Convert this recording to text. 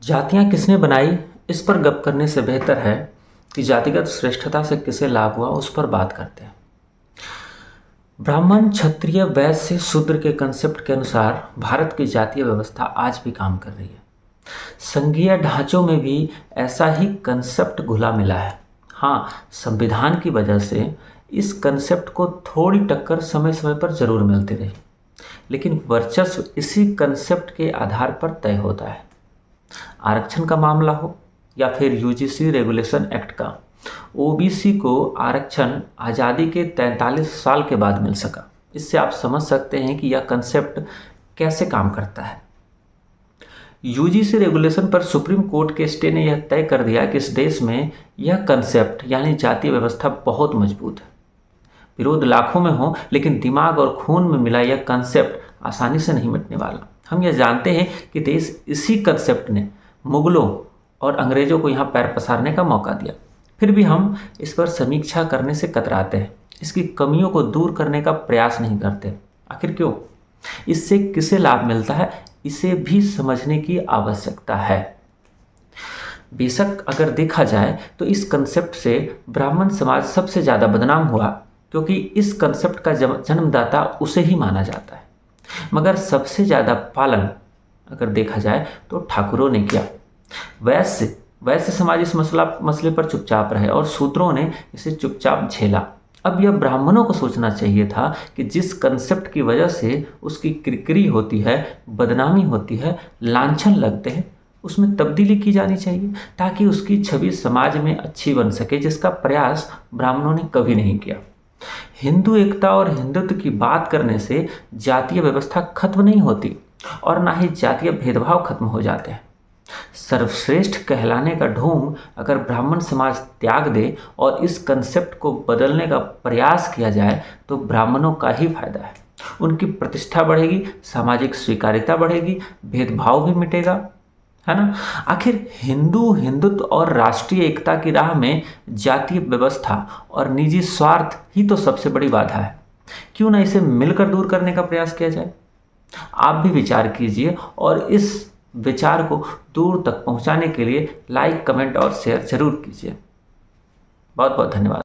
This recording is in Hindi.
जातियां किसने बनाई, इस पर गप करने से बेहतर है कि जातिगत श्रेष्ठता से किसे लाभ हुआ उस पर बात करते हैं। ब्राह्मण, क्षत्रिय, वैश्य, शूद्र के कंसेप्ट के अनुसार भारत की जातीय व्यवस्था आज भी काम कर रही है। संघीय ढांचों में भी ऐसा ही कंसेप्ट घुला मिला है। हाँ, संविधान की वजह से इस कंसेप्ट को थोड़ी टक्कर समय समय पर जरूर मिलती रही, लेकिन वर्चस्व इसी कंसेप्ट के आधार पर तय होता है। आरक्षण का मामला हो या फिर यूजीसी रेगुलेशन एक्ट का, ओबीसी को आरक्षण आज़ादी के 43 साल के बाद मिल सका। इससे आप समझ सकते हैं कि यह कंसेप्ट कैसे काम करता है। यूजीसी रेगुलेशन पर सुप्रीम कोर्ट के स्टे ने यह तय कर दिया कि इस देश में यह कंसेप्ट यानी जातीय व्यवस्था बहुत मजबूत है। विरोध लाखों में हो, लेकिन दिमाग और खून में मिला यह कंसेप्ट आसानी से नहीं मिटने वाला। हम यह जानते हैं कि देश इसी कंसेप्ट ने मुगलों और अंग्रेजों को यहाँ पैर पसारने का मौका दिया। फिर भी हम इस पर समीक्षा करने से कतराते हैं, इसकी कमियों को दूर करने का प्रयास नहीं करते। आखिर क्यों? इससे किसे लाभ मिलता है, इसे भी समझने की आवश्यकता है। बेशक अगर देखा जाए तो इस कंसेप्ट से ब्राह्मण समाज सबसे ज़्यादा बदनाम हुआ, क्योंकि इस कंसेप्ट का जन्मदाता उसे ही माना जाता है। मगर सबसे ज़्यादा पालन अगर देखा जाए तो ठाकुरों ने किया। वैश्य समाज इस मसले पर चुपचाप रहे और शूद्रों ने इसे चुपचाप झेला। अब यह ब्राह्मणों को सोचना चाहिए था कि जिस कंसेप्ट की वजह से उसकी किरकिरी होती है, बदनामी होती है, लांछन लगते हैं, उसमें तब्दीली की जानी चाहिए ताकि उसकी छवि समाज में अच्छी बन सके, जिसका प्रयास ब्राह्मणों ने कभी नहीं किया। हिंदू एकता और हिंदुत्व की बात करने से जातीय व्यवस्था खत्म नहीं होती और ना ही जातीय भेदभाव खत्म हो जाते हैं। सर्वश्रेष्ठ कहलाने का ढोंग अगर ब्राह्मण समाज त्याग दे और इस कंसेप्ट को बदलने का प्रयास किया जाए तो ब्राह्मणों का ही फायदा है। उनकी प्रतिष्ठा बढ़ेगी, सामाजिक स्वीकार्यता बढ़ेगी, भेदभाव भी मिटेगा, है ना। आखिर हिंदुत्व और राष्ट्रीय एकता की राह में जातीय व्यवस्था और निजी स्वार्थ ही तो सबसे बड़ी बाधा है। क्यों ना इसे मिलकर दूर करने का प्रयास किया जाए। आप भी विचार कीजिए और इस विचार को दूर तक पहुंचाने के लिए लाइक, कमेंट और शेयर जरूर कीजिए। बहुत बहुत धन्यवाद।